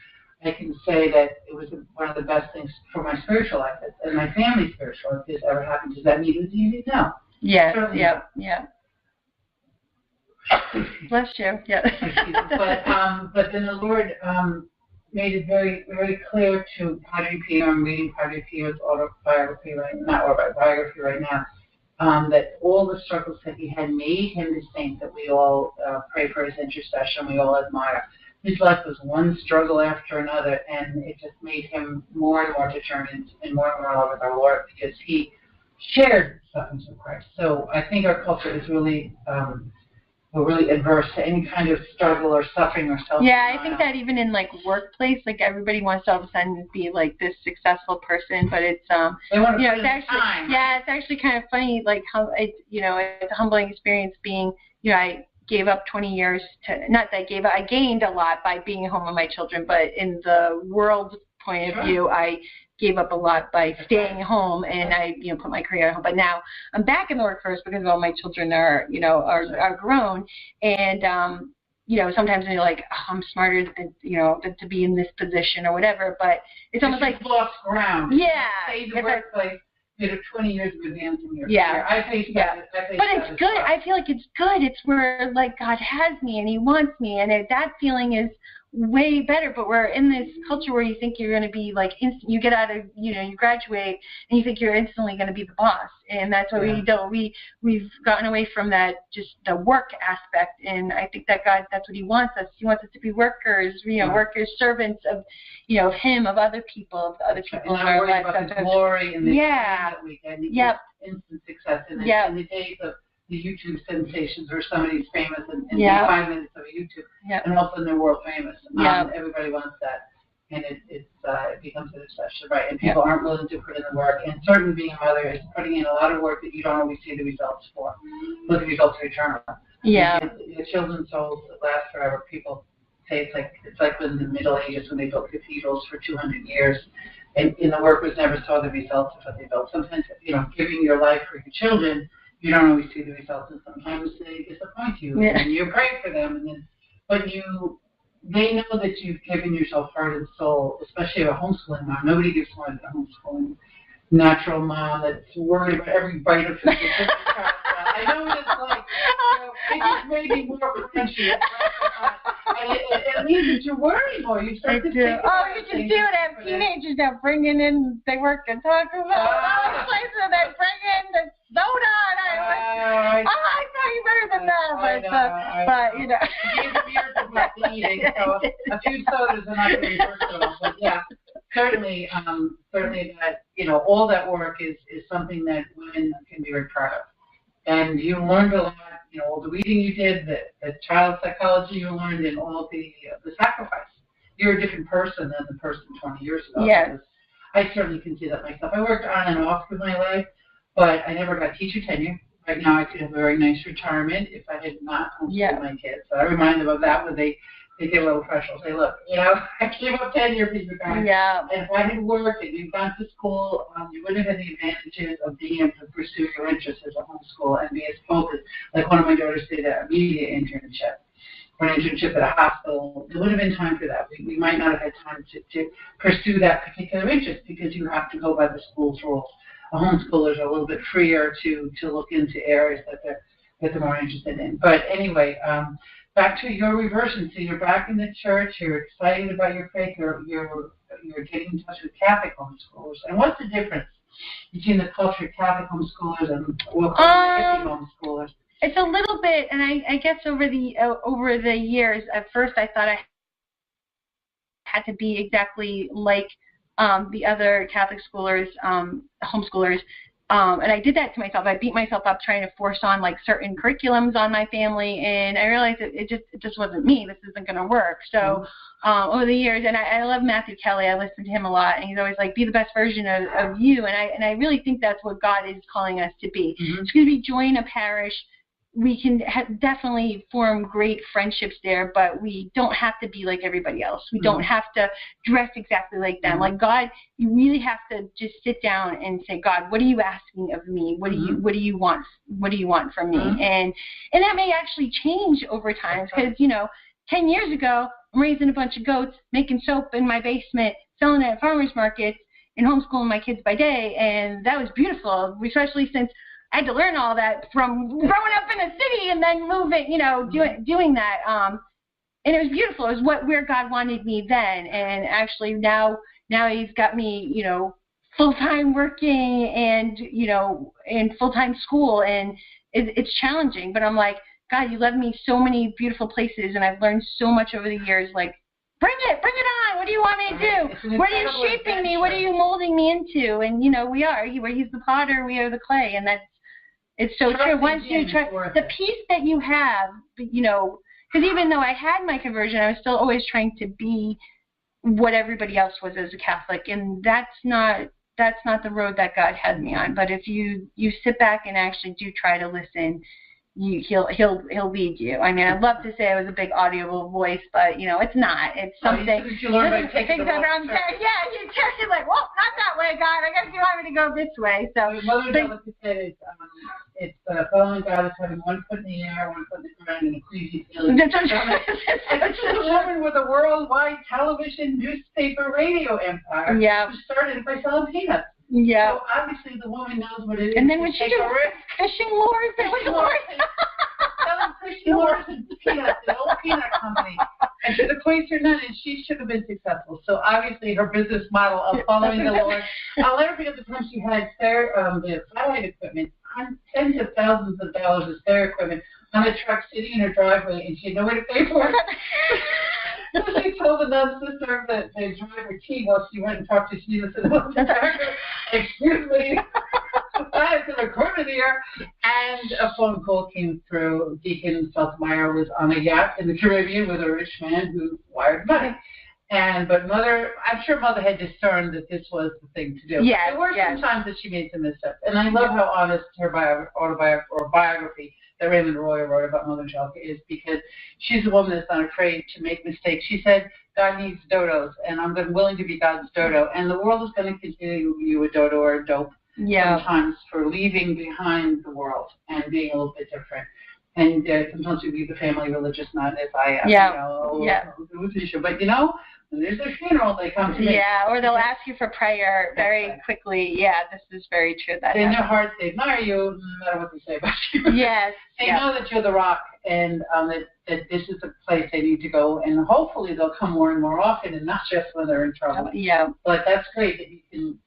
I can say that it was one of the best things for my spiritual life and my family's spiritual life that's ever happened. Does that mean it was easy? No. Yes, yeah. Bless you. Yeah. But then the Lord made it very, very clear to Padre Pio. I'm reading Padre Pio's autobiography right now. That all the struggles that he had made him the saint that we all pray for his intercession, we all admire. His life was one struggle after another, and it just made him more and more determined and more love with our Lord because he shared sufferings with Christ. So I think our culture is really really adverse to any kind of struggle or suffering or self-denial. Yeah, I think that even in like workplace, like everybody wants to all of a sudden be like this successful person, but it's they want to it's actually kind of funny, like how it's a humbling experience being I gave up 20 years to not that I gave up, I gained a lot by being home with my children, but in the world point of view, I gave up a lot by staying home, and I, put my career at home. But now I'm back in the workforce because all my children are grown, and sometimes you're like, oh, I'm smarter than to be in this position or whatever. But it's almost like lost ground. Yeah. Stay the workplace. 20 years of advancing your career. Yeah, I face that. But it's good. I feel like it's good. It's where like God has me and He wants me, and that feeling is way better. But we're in this culture where you think you're going to be like instant. You get out of you graduate and you think you're instantly going to be the boss, and that's what we don't. We've gotten away from that, just the work aspect, and I think that God, that's what He wants us. He wants us to be workers, workers, servants of Him, of other people, of the other people in our lives. About the glory and the that we get. Instant success in the days of the YouTube sensations where somebody's famous in 5 minutes of YouTube, and all of a sudden they're world famous. Everybody wants that, and it becomes an obsession, right? And people aren't willing to put in the work. And certainly being a mother is putting in a lot of work that you don't always see the results for. But the results are eternal. Yeah. The children's souls that last forever. People say it's like in the Middle Ages when they built cathedrals for 200 years. And the workers never saw the results of what they built. Sometimes, giving your life for your children, you don't always see the results, and sometimes they disappoint you, and you pray for them, but they know that you've given yourself heart and soul, especially a homeschooling mom. Nobody gives more than a homeschooling natural mom that's worried about every bite of food. I know what it's like. It just made me more conscious. And it leads you to worry more. You start to think you just do it teenagers now bringing in, they work at Taco Bell, all these places, they bring in the soda, and I thought you better than that, but you know. These beers are not eating, so a few sodas are not going to work at all, but yeah, certainly that, you know, all that work is something that women can be very proud of. And you learned a lot, you know, all the reading you did, the child psychology you learned, and all the sacrifice. You're a different person than the person 20 years ago. Yes. I certainly can see that myself. I worked on and off with my life, but I never got teacher tenure. Right now I could have a very nice retirement if I had not homeschooled my kids. So I remind them of that when they get a little pressure. I'll say, look, you know, I gave up tenure for you guys. Yeah. And if I had worked and you'd gone to school, you wouldn't have had the advantages of being able to pursue your interests as a homeschool and be as focused. Like one of my daughters did a media internship or an internship at a hospital. There would have been time for that. We might not have had time to pursue that particular interest because you have to go by the school's rules. Homeschoolers are a little bit freer to look into areas that they're more interested in. But anyway, back to your reversion. So you're back in the church. You're excited about your faith. You're getting in touch with Catholic homeschoolers. And what's the difference between the culture of Catholic homeschoolers and hippie homeschoolers? It's a little bit, and I guess over the years, at first I thought I had to be exactly like the other Catholic schoolers, homeschoolers, and I did that to myself. I beat myself up trying to force on like certain curriculums on my family, and I realized that it just wasn't me. This isn't going to work. So over the years, and I love Matthew Kelly. I listen to him a lot, and he's always like, be the best version of you. And I really think that's what God is calling us to be. Mm-hmm. It's going to be join a parish. We can definitely form great friendships there, but we don't have to be like everybody else. We don't have to dress exactly like them. Like God, you really have to just sit down and say, God, what are you asking of me? What do you want? What do you want from me? And that may actually change over time because, you know, 10 years ago, I'm raising a bunch of goats, making soap in my basement, selling it at farmers markets, and homeschooling my kids by day, and that was beautiful, especially since I had to learn all that from growing up in a city and then moving, you know, doing that. And it was beautiful. It was where God wanted me then. And actually now He's got me, you know, full-time working and, you know, in full-time school. And it's challenging. But I'm like, God, you led me so many beautiful places, and I've learned so much over the years. Like, bring it on. What do you want me to do? What are you shaping me? What are you molding me into? And, you know, we are. He's the potter. We are the clay. And it's so true. Once you try, the peace that you have, you know, because even though I had my conversion, I was still always trying to be what everybody else was as a Catholic, and that's not the road that God had me on. But if you sit back and actually do try to listen, he'll lead you. I mean, I'd love to say I was a big audible voice, but you know, it's not. It's something. You learn by taking the wrong turn. Yeah, you're like, well, not that way, God. I guess you want me to go this way. So your mother like to say it's following God is having one foot in the air, one foot in the ground, and a queasy feeling. That's a woman with a worldwide television, newspaper, radio empire. Yeah. Who started by selling peanuts. Yeah. So obviously the woman knows what it is. And then when she did fishing lures and peanuts, the old peanut company. And she's a cloistered nun, and she should have been successful. So obviously her business model of following the Lord. I'll never forget the time she had the satellite equipment, tens of thousands of dollars of stereo equipment on a truck sitting in her driveway, and she had nowhere to pay for it. So she told the nun sister that they drive her tea while she went and talked to Jesus and excuse me, I had an equipment here. And a phone call came through. Deacon Seltmeyer was on a yacht in the Caribbean with a rich man who wired money. But Mother, I'm sure Mother had discerned that this was the thing to do. Yes, there were some times that she made some missteps. And I love how honest her biography that Raymond Roy wrote about Mother Angelica is, because she's a woman that's not afraid to make mistakes. She said, God needs dodos, and I'm willing to be God's dodo. And the world is going to consider you a dodo or a dope sometimes for leaving behind the world and being a little bit different. And sometimes we leave the family religious, not as I am, but when there's a funeral, they come to me. Yeah, or they'll ask you for prayer very quickly. Yeah, this is very true. That in their hearts, they admire you, no matter what they say about you. Yes. They know that you're the rock, and that this is the place they need to go, and hopefully they'll come more and more often, and not just when they're in trouble. Yeah. But that's great that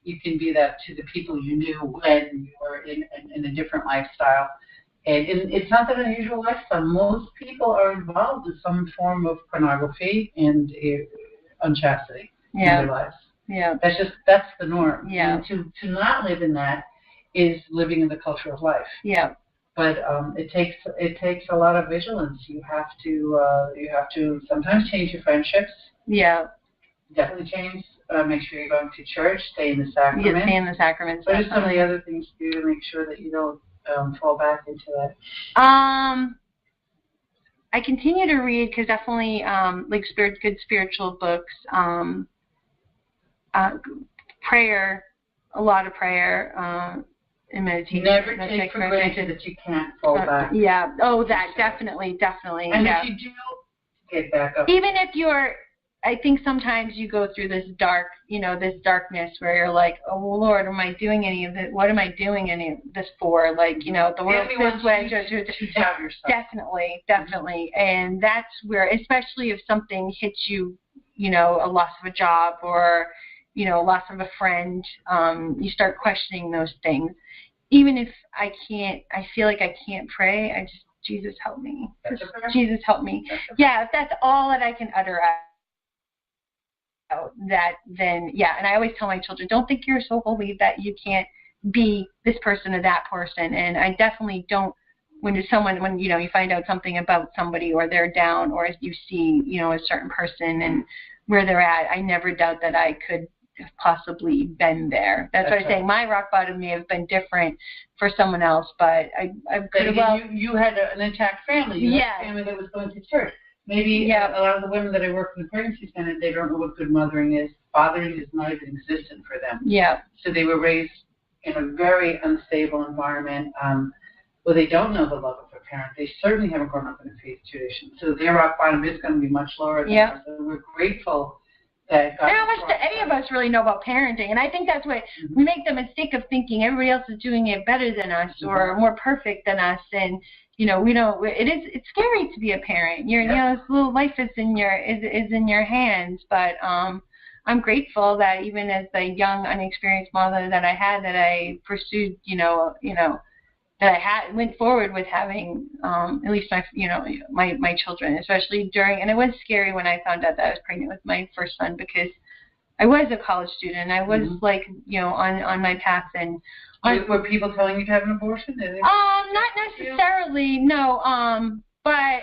you can be that to the people you knew when you were in a different lifestyle. And it's not that unusual lifestyle. Most people are involved in some form of pornography and unchastity in their lives. Yeah. That's the norm. Yeah. And to not live in that is living in the culture of life. Yeah. But it takes a lot of vigilance. You have to sometimes change your friendships. Yeah. Definitely change. Make sure you're going to church. Stay in the sacrament. Yeah, stay in the sacraments. What are some of the other things to do to make sure that you don't fall back into that? I continue to read because definitely like good spiritual books. Prayer, a lot of prayer. And meditation. Never take for granted that you can't fall back. Yeah. Oh, that definitely. And if you do, get back up. Even if you're, I think sometimes you go through this this darkness where you're like, oh Lord, am I doing any of it? What am I doing any of this for? Like, the world this way. To doubt yourself. Definitely. And that's where, especially if something hits you, a loss of a job or, loss of a friend, you start questioning those things. Even if I feel like I can't pray, Jesus help me. Jesus help me. Yeah, if that's all that I can utter out, then and I always tell my children, don't think you're so holy that you can't be this person or that person. And I definitely don't, when you find out something about somebody or they're down or you see, a certain person and where they're at, I never doubt that I could have possibly been there. That's what I'm saying. My rock bottom may have been different for someone else, but I could have. You had an intact family. You had a family that was going to church. Maybe a lot of the women that I work with in the pregnancy center, they don't know what good mothering is. Fathering is not even existent for them. Yeah. So they were raised in a very unstable environment. Well, they don't know the love of a parent. They certainly haven't grown up in a faith tradition. So their rock bottom is going to be much lower than ours. So we're grateful. And how much do any of us really know about parenting? And I think that's what we make the mistake of thinking everybody else is doing it better than us or more perfect than us. And we don't. It's scary to be a parent. This little life is in your hands. But I'm grateful that even as the young, unexperienced mother that I had, that I pursued, that I went forward with having at least my children, especially during, and it was scary when I found out that I was pregnant with my first son because I was a college student. I was on my path. And were people telling you to have an abortion? Not necessarily, no. But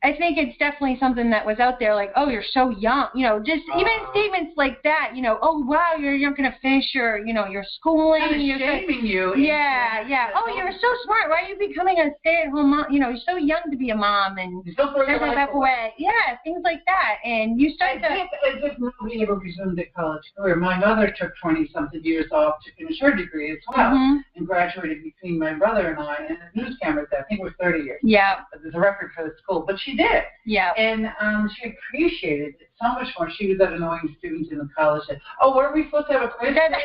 I think it's definitely something that was out there, like, oh, you're so young, just even statements like that, oh, wow, you're going to finish your schooling. Kind of shaming you. Yeah. Oh, you're so smart. Why are you becoming a stay-at-home mom? You're so young to be a mom, and that away. Yeah, things like that. And you start as if nobody ever resumed a college career. My mother took 20-something years off to finish her degree as well, and graduated between my brother and I, and the news cameras, I think it was 30 years. Yeah. There's a record for the school, but she did. Yeah. And she appreciated it so much more. She was that annoying student in the college that, oh, were we supposed to have a quiz? That's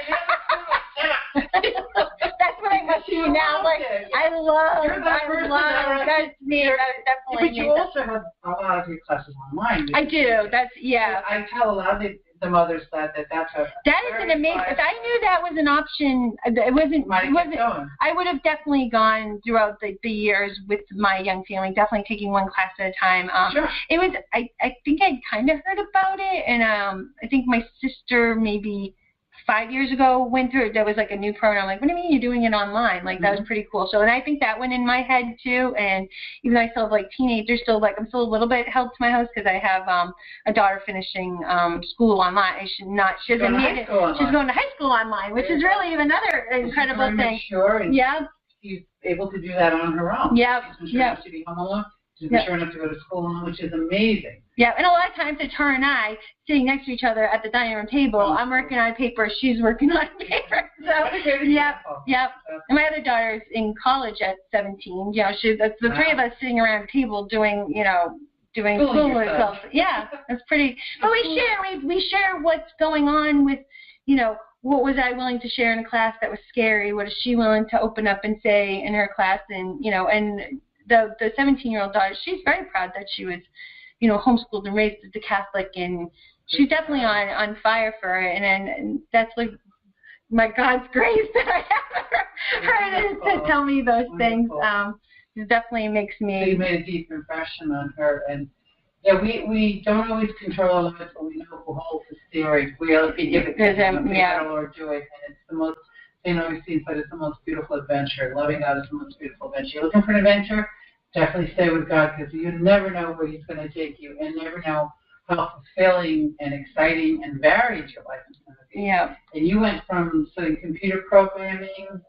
what I must do now. Like, I love, that's me. Definitely. But you also have a lot of your classes online. I do. That's, I tell a lot of the mothers that's that is an amazing. If I knew that was an option, it wasn't. I would have definitely gone throughout the years with my young family, definitely taking one class at a time. Sure. It was. I think I'd kind of heard about it, and I think my sister maybe 5 years ago went through it. There was like a new program. I'm like, what do you mean you're doing it online? Like, that was pretty cool. So, and I think that went in my head too. And even though I still have like teenagers, I'm still a little bit held to my house because I have a daughter finishing school online. She's going to high school online, which is really another incredible thing. Sure. She's able to do that on her own. Yeah. She has to be home alone. mature enough to go to school on, which is amazing. Yeah, and a lot of times it's her and I sitting next to each other at the dining room table. I'm working on paper, she's working on paper. So, yep. And my other daughter's in college at 17. Yeah, that's the three of us sitting around the table doing school results. Yeah, that's pretty. But we share what's going on with, what was I willing to share in a class that was scary? What is she willing to open up and say in her class? And, and the 17-year-old daughter, she's very proud that she was, homeschooled and raised as a Catholic, and she's definitely on fire for it. And that's like my God's grace that I have her to tell me those things. It definitely makes me. So you made a deep impression on her, and yeah, we don't always control our lives, but we know who holds the steering. We have to give it to Him, the Lord do it, and it's the most. St. Augustine said it's the most beautiful adventure. Loving God is the most beautiful adventure. You're looking for an adventure? Definitely stay with God, because you never know where He's going to take you, and never know how fulfilling and exciting and varied your life is going to be. Yeah. And you went from studying computer programming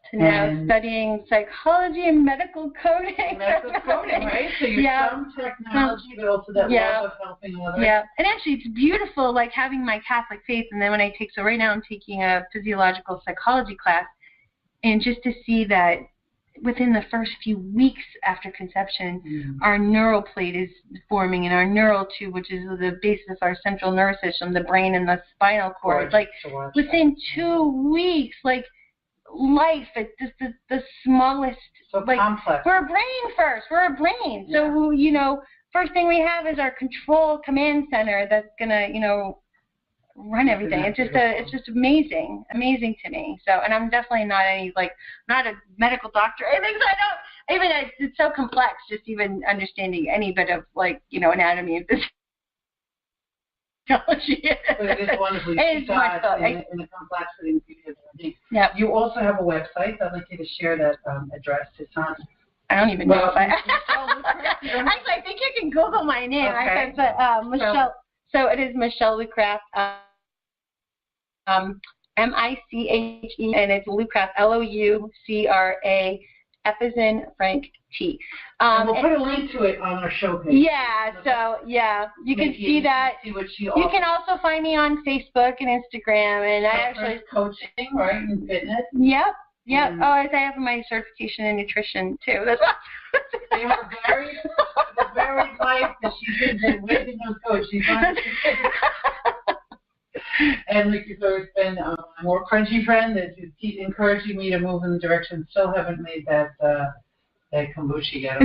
to now studying psychology and medical coding. Right? So you're some technology, but also that love of helping others. Yeah. And actually, it's beautiful, like having my Catholic faith, and then so right now I'm taking a physiological psychology class, and just to see that within the first few weeks after conception, our neural plate is forming, and our neural tube, which is the basis of our central nervous system, the brain and the spinal cord, within 2 weeks, life at just the smallest, complex. We're a brain first. We're a brain. Yeah. So, first thing we have is our control command center that's gonna, run everything. It's just amazing to me. So, and I'm definitely not not a medical doctor. I think it's so complex, just even understanding any bit of anatomy of this. But it is wonderful. You see God in the complexity and beauty of everything. Yeah. You also have a website. I'd like you to share that address. It's on. I don't even know if I. Actually, I think you can Google my name. Okay. Michelle. So it is Michelle Loucraft. M-I-C-H-E, and it's Loucraft, L-O-U-C-R-A, F as in Frank, T. And we'll put a link to it on our show page. Yeah, so, you can see that. See what she offers. You can also find me on Facebook and Instagram, and I actually... coaching, right, and fitness. Yep. Oh, I have my certification in nutrition, too. That's So you have a very life that she lives in with the new coach. She's on and like you've always been a more crunchy friend that is encouraging me to move in the direction. Still haven't made that kombucha yet.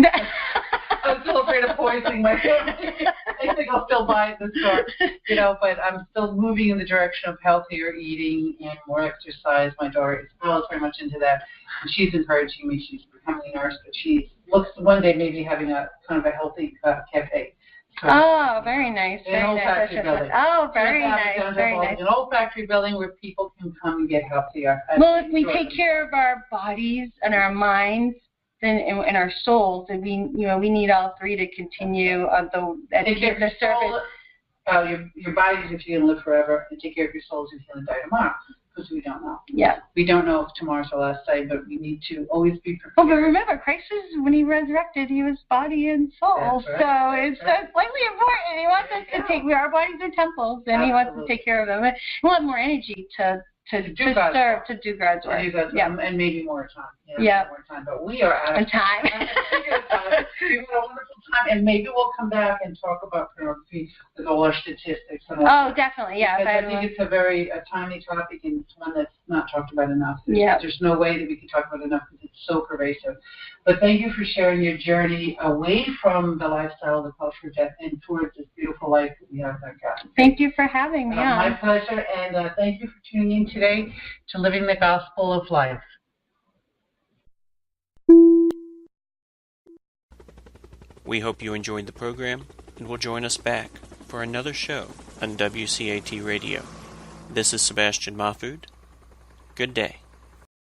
I'm still afraid of poisoning my family. I think I'll still buy it at the store, but I'm still moving in the direction of healthier eating and more exercise. My daughter is very much into that, and she's encouraging me. She's becoming a nurse, but she looks one day maybe having a kind of a healthy cafe. Oh, very nice. An old factory building. Oh, very nice. Very nice. An old factory building where people can come and get healthier. Well, if we take care of our bodies and our minds, then and our souls, and we need all three to continue the service. Your bodies if you're going to live forever, and take care of your souls if you're going to die tomorrow. Because we don't know. Yeah. We don't know if tomorrow's our last day, but we need to always be prepared. Oh, but remember, Christ when He resurrected, He was body and soul. That's right. So it's slightly important. He wants us to take, our bodies are temples, and He wants to take care of them. We'll have more energy to do God's work. And maybe more time. More time. But we are out of time. We've had a wonderful time, and maybe we'll come back and talk about pornography with all our statistics. Definitely, yeah. Because I think it's a timely topic, and it's one that's not talked about enough. There's no way that we can talk about it enough because it's so pervasive. But thank you for sharing your journey away from the lifestyle, the culture of death, and towards this beautiful life that we have, thank God. Thank you for having me on. My pleasure, and thank you for tuning in today to Living the Gospel of Life. We hope you enjoyed the program and will join us back for another show on WCAT Radio. This is Sebastian Mahfood. Good day.